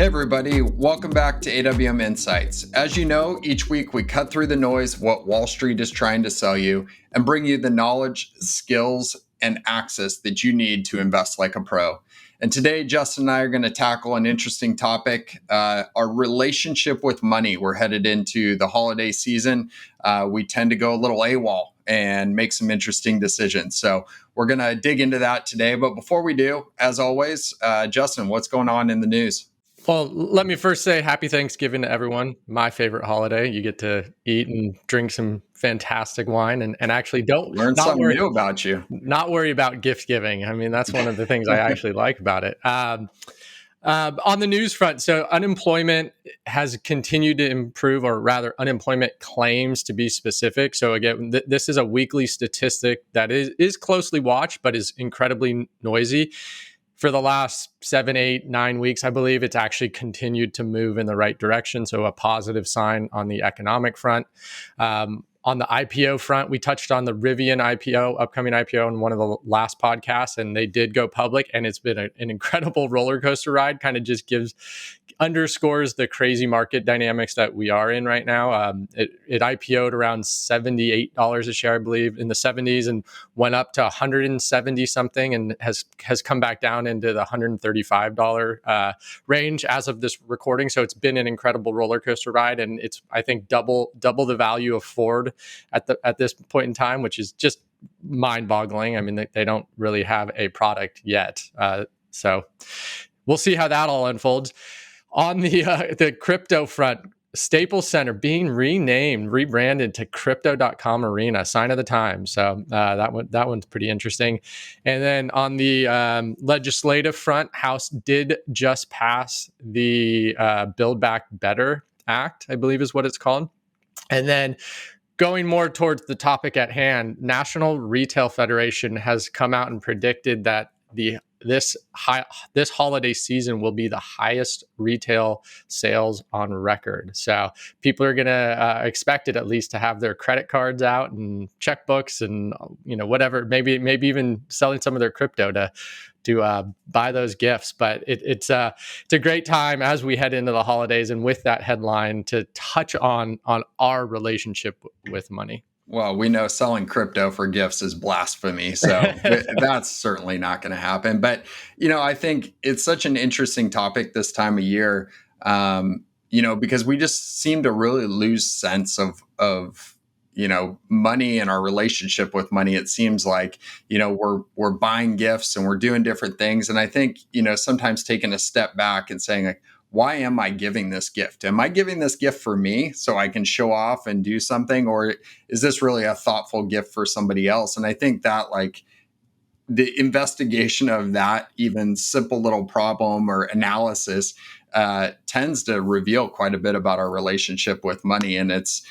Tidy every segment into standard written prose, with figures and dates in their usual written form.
Hey everybody, welcome back to AWM Insights. As you know, each week we cut through the noise of what Wall Street is trying to sell you and bring you the knowledge, skills, and access that you need to invest like a pro. And today, Justin and I are going to tackle an interesting topic, our relationship with money. We're headed into the holiday season. We tend to go a little AWOL and make some interesting decisions. So we're going to dig into that today. But before we do, as always, Justin, what's going on in the news? Well, let me first say happy Thanksgiving to everyone. My favorite holiday. You get to eat and drink some fantastic wine and actually Learn something new about you. not worry about gift giving. I mean, that's one of the things I actually like about it. On the news front, so unemployment has continued to improve, or rather unemployment claims to be specific. So again, this is a weekly statistic that is closely watched, but is incredibly noisy. For the last 7, 8, 9 weeks, I believe it's actually continued to move in the right direction. So a positive sign on the economic front. On the IPO front, we touched on the Rivian IPO, upcoming IPO in one of the last podcasts, and they did go public, and it's been an incredible roller coaster ride. Kind of just underscores the crazy market dynamics that we are in right now. It IPO'd around $78 a share, I believe, in the 70s, and went up to 170 something, and has come back down into the $135 range as of this recording. So it's been an incredible roller coaster ride, and it's, I think, double the value of Ford at this point in time, which is just mind-boggling. I mean, they don't really have a product yet, so we'll see how that all unfolds. On the crypto front, Staples Center being rebranded to Crypto.com Arena, sign of the time. So that one's pretty interesting. And then on the legislative front, House did just pass the Build Back Better Act, I believe is what it's called. And then going more towards the topic at hand, National Retail Federation has come out and predicted that this holiday season will be the highest retail sales on record. So people are going to expect it at least to have their credit cards out and checkbooks and whatever, maybe even selling some of their crypto to buy those gifts. But it's a great time as we head into the holidays, and with that headline to touch on our relationship with money. Well, we know selling crypto for gifts is blasphemy, so that's certainly not going to happen. But, I think it's such an interesting topic this time of year, because we just seem to really lose sense of money and our relationship with money. It seems like, we're buying gifts and we're doing different things. And I think, sometimes taking a step back and saying, like, why am I giving this gift? Am I giving this gift for me so I can show off and do something? Or is this really a thoughtful gift for somebody else? And I think that, like, the investigation of that even simple little problem or analysis tends to reveal quite a bit about our relationship with money. And it's,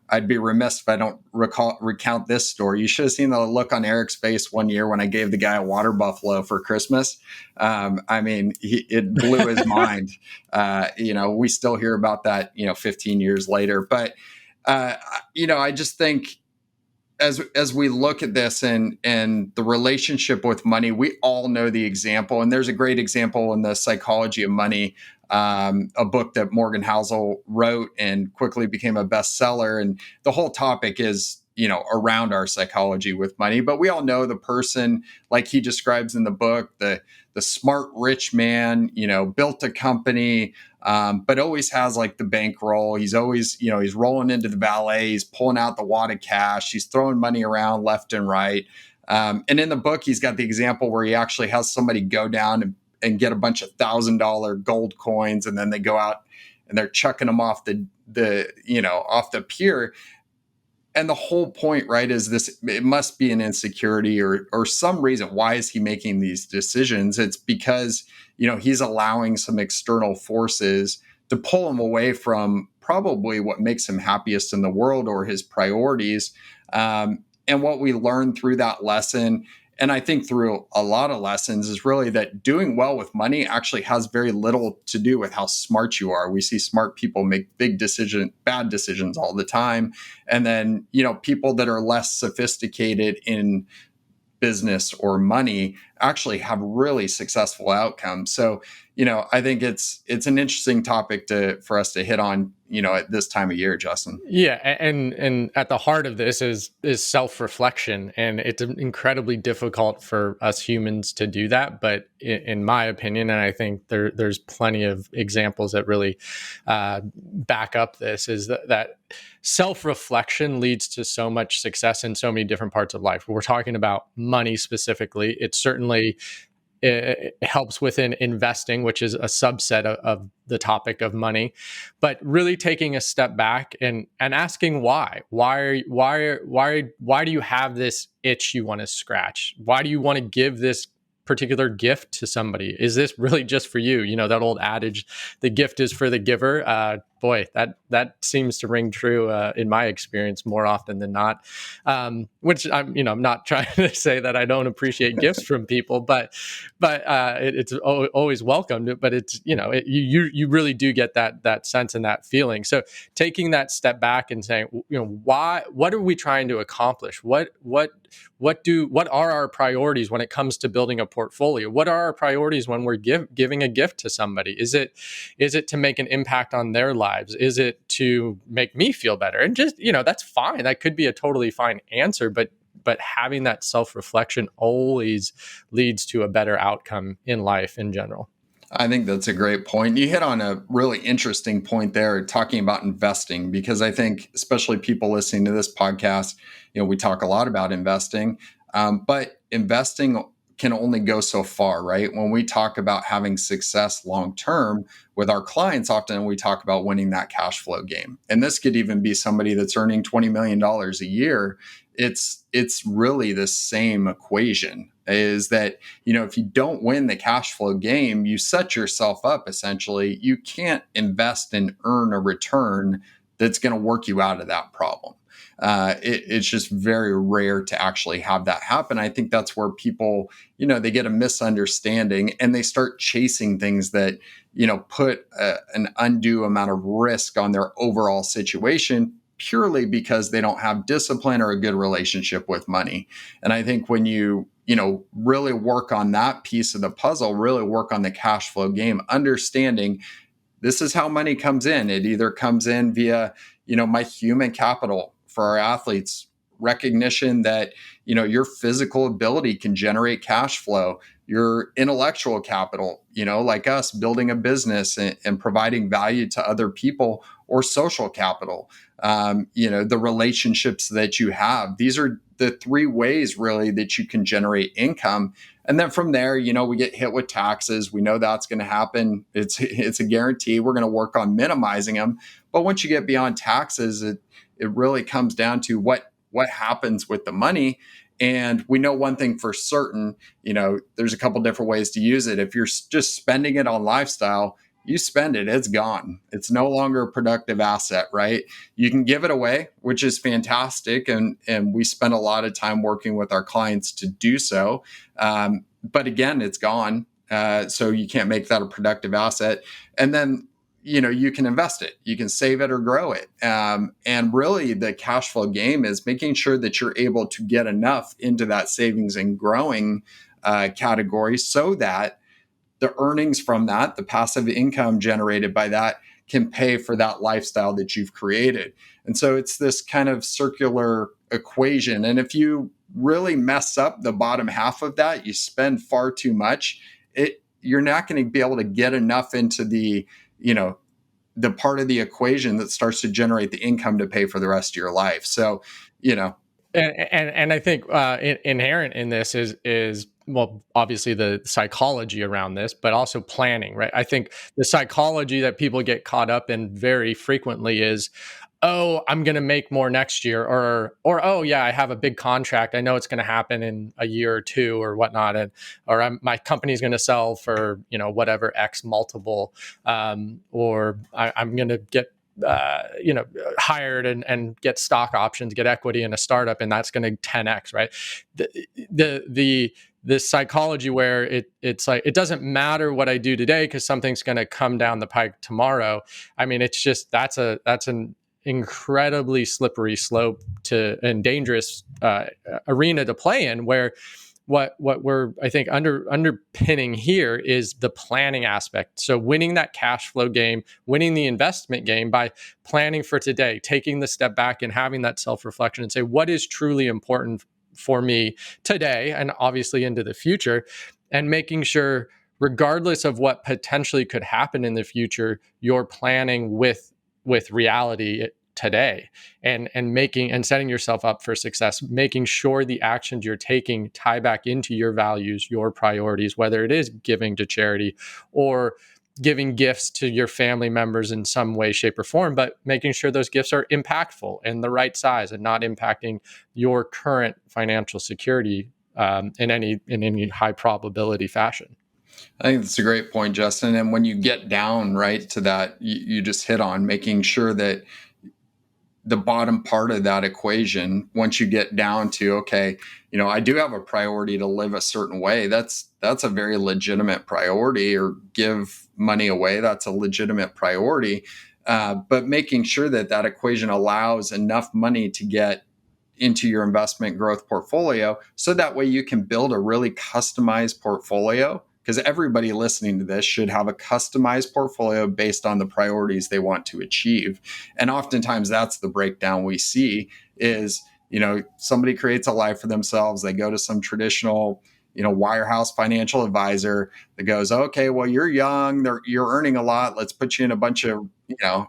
I'd be remiss if I don't recount this story. You should have seen the look on Eric's face one year when I gave the guy a water buffalo for Christmas. It blew his mind. We still hear about that, 15 years later. But, I just think, as we look at this and the relationship with money, we all know the example. And there's a great example in The Psychology of Money, a book that Morgan Housel wrote and quickly became a bestseller. And the whole topic is, around our psychology with money. But we all know the person, like he describes in the book, the smart rich man, built a company, but always has like the bankroll. He's always, he's rolling into the valet, he's pulling out the wad of cash, he's throwing money around left and right. And in the book, he's got the example where he actually has somebody go down and get a bunch of $1,000 gold coins, and then they go out and they're chucking them off off the pier. And the whole point, right, is this, it must be an insecurity or some reason. Why is he making these decisions? It's because, he's allowing some external forces to pull him away from probably what makes him happiest in the world or his priorities. And what we learn through that lesson, and I think through a lot of lessons, is really that doing well with money actually has very little to do with how smart you are. We see smart people make bad decisions all the time. And then, people that are less sophisticated in business or money actually have really successful outcomes. So, I think it's an interesting topic for us to hit on, at this time of year, Justin. Yeah, and at the heart of this is self-reflection, and it's incredibly difficult for us humans to do that. But in my opinion, and I think there's plenty of examples that really back up this, is that self-reflection leads to so much success in so many different parts of life. We're talking about money specifically. It certainly it helps within investing, which is a subset of the topic of money, but really taking a step back and asking why do you have this itch you want to scratch? Why do you want to give this particular gift to somebody? Is this really just for you? That old adage, the gift is for the giver. Boy, that seems to ring true in my experience more often than not. Which I'm not trying to say that I don't appreciate gifts from people, but it's always welcomed. But it's you really do get that sense and that feeling. So taking that step back and saying, what are we trying to accomplish? What are our priorities when it comes to building a portfolio? What are our priorities when we're giving a gift to somebody? Is it to make an impact on their lives? Is it to make me feel better? And just, that's fine. That could be a totally fine answer, but having that self-reflection always leads to a better outcome in life in general. I think that's a great point. You hit on a really interesting point there, talking about investing, because I think especially people listening to this podcast, we talk a lot about investing, but investing can only go so far, right? When we talk about having success long term with our clients, often we talk about winning that cash flow game. And this could even be somebody that's earning $20 million a year. It's really the same equation, is that, if you don't win the cash flow game, you set yourself up essentially. You can't invest and earn a return that's going to work you out of that problem. It's just very rare to actually have that happen. I think that's where people, they get a misunderstanding and they start chasing things that, put an undue amount of risk on their overall situation, purely because they don't have discipline or a good relationship with money. And I think when you really work on that piece of the puzzle, really work on the cash flow game, understanding this is how money comes in. It either comes in via, my human capital for our athletes, recognition that, your physical ability can generate cash flow, your intellectual capital, like us building a business and providing value to other people, or social capital, the relationships that you have. These are the three ways really that you can generate income. And then from there, we get hit with taxes. We know that's going to happen. It's a guarantee. We're going to work on minimizing them. But once you get beyond taxes, it really comes down to what happens with the money. And we know one thing for certain, there's a couple different ways to use it. If you're just spending it on lifestyle, you spend it, it's gone. It's no longer a productive asset, right? You can give it away, which is fantastic. And we spend a lot of time working with our clients to do so. But again, it's gone. So you can't make that a productive asset. And then, you can invest it, you can save it or grow it. And really the cash flow game is making sure that you're able to get enough into that savings and growing category, so that the earnings from that, the passive income generated by that, can pay for that lifestyle that you've created. And so it's this kind of circular equation. And if you really mess up the bottom half of that, you spend far too much, you're not going to be able to get enough into the part of the equation that starts to generate the income to pay for the rest of your life. So, And I think inherent in this is well, obviously the psychology around this, but also planning, right? I think the psychology that people get caught up in very frequently is, oh, I'm going to make more next year, or oh yeah, I have a big contract. I know it's going to happen in a year or two or whatnot, my company's going to sell for whatever X multiple, or I'm going to get hired and get stock options, get equity in a startup, and that's going to 10x, right? The psychology where it's like, it doesn't matter what I do today because something's going to come down the pike tomorrow. I mean, it's just that's an incredibly slippery slope and dangerous arena to play in, where what we're, I think, underpinning here is the planning aspect. So winning that cash flow game, winning the investment game by planning for today, taking the step back and having that self-reflection and say, what is truly important for me today and obviously into the future, and making sure, regardless of what potentially could happen in the future, you're planning with reality today, and making and setting yourself up for success, making sure the actions you're taking tie back into your values, your priorities, whether it is giving to charity or giving gifts to your family members in some way, shape, or form, but making sure those gifts are impactful and the right size and not impacting your current financial security in any high probability fashion. I think that's a great point, Justin. And when you get down right to that, you just hit on making sure that the bottom part of that equation, once you get down to, okay, I do have a priority to live a certain way. That's a very legitimate priority, or give money away. That's a legitimate priority. But making sure that that equation allows enough money to get into your investment growth portfolio, so that way you can build a really customized portfolio, because everybody listening to this should have a customized portfolio based on the priorities they want to achieve. And oftentimes that's the breakdown we see is, somebody creates a life for themselves. They go to some traditional, wirehouse financial advisor that goes, okay, well, you're young, you're earning a lot. Let's put you in a bunch of,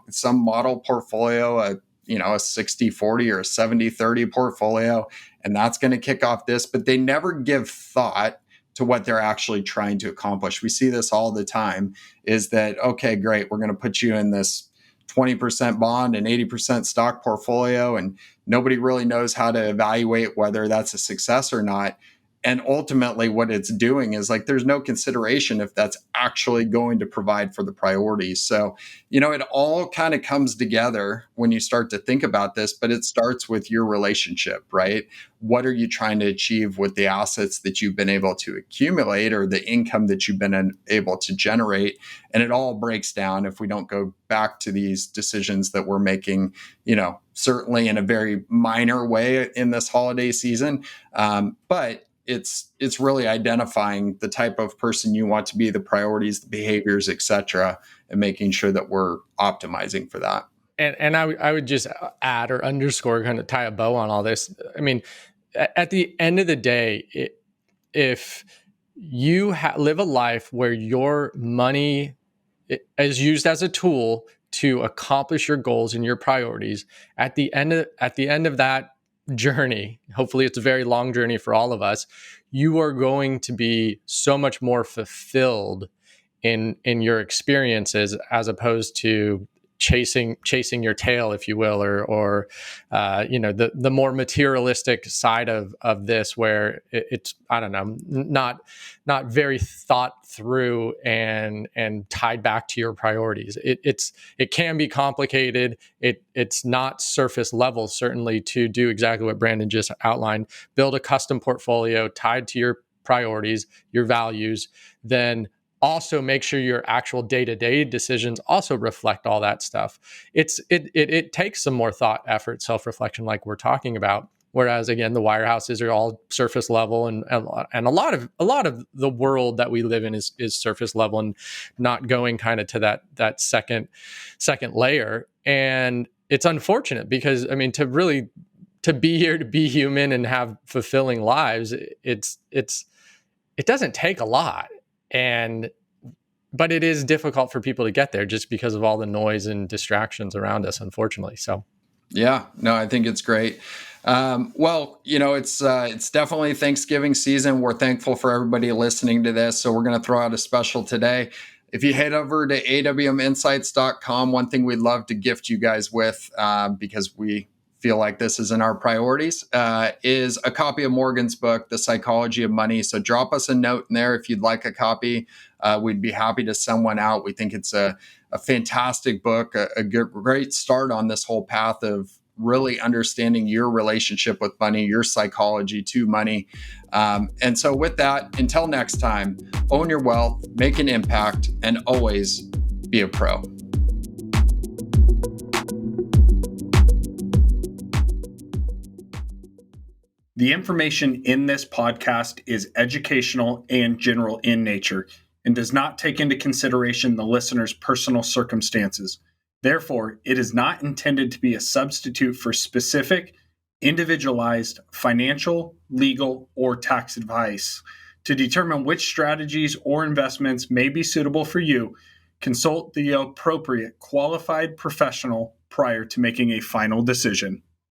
some model portfolio, a 60-40 or a 70-30 portfolio, and that's going to kick off this. But they never give thought to what they're actually trying to accomplish. We see this all the time, is that, okay, great, we're going to put you in this 20% bond and 80% stock portfolio, and nobody really knows how to evaluate whether that's a success or not. And ultimately what it's doing is, like, there's no consideration if that's actually going to provide for the priorities. So, it all kind of comes together when you start to think about this, but it starts with your relationship, right? What are you trying to achieve with the assets that you've been able to accumulate, or the income that you've been able to generate? And it all breaks down, if we don't go back to these decisions that we're making, certainly in a very minor way in this holiday season. But it's really identifying the type of person you want to be, the priorities, the behaviors, et cetera, and making sure that we're optimizing for that. And I would just add or underscore, kind of tie a bow on all this. I mean, at the end of the day, if you live a life where your money is used as a tool to accomplish your goals and your priorities, at the end of that journey, hopefully it's a very long journey for all of us, you are going to be so much more fulfilled in your experiences, as opposed to chasing your tail, if you will, or the more materialistic side of this, where it's, I don't know, not very thought through and tied back to your priorities. It can be complicated. It's not surface level, certainly, to do exactly what Brandon just outlined. Build a custom portfolio tied to your priorities, your values, then also make sure your actual day-to-day decisions also reflect all that stuff. It takes some more thought, effort, self-reflection, like we're talking about. Whereas, again, the wirehouses are all surface level, and a lot of the world that we live in is surface level and not going kind of to that second layer. And it's unfortunate, because, I mean, to be here, to be human and have fulfilling lives, it doesn't take a lot. But it is difficult for people to get there, just because of all the noise and distractions around us, unfortunately. So, yeah, no, I think it's great. Well, it's definitely Thanksgiving season. We're thankful for everybody listening to this. So we're going to throw out a special today. If you head over to awminsights.com, one thing we'd love to gift you guys with, because we feel like this is in our priorities, is a copy of Morgan's book, The Psychology of Money. So drop us a note in there if you'd like a copy. We'd be happy to send one out. We think it's a fantastic book, a great start on this whole path of really understanding your relationship with money, your psychology to money. And so with that, until next time, own your wealth, make an impact, and always be a pro. The information in this podcast is educational and general in nature and does not take into consideration the listener's personal circumstances. Therefore, it is not intended to be a substitute for specific, individualized financial, legal, or tax advice. To determine which strategies or investments may be suitable for you, consult the appropriate qualified professional prior to making a final decision.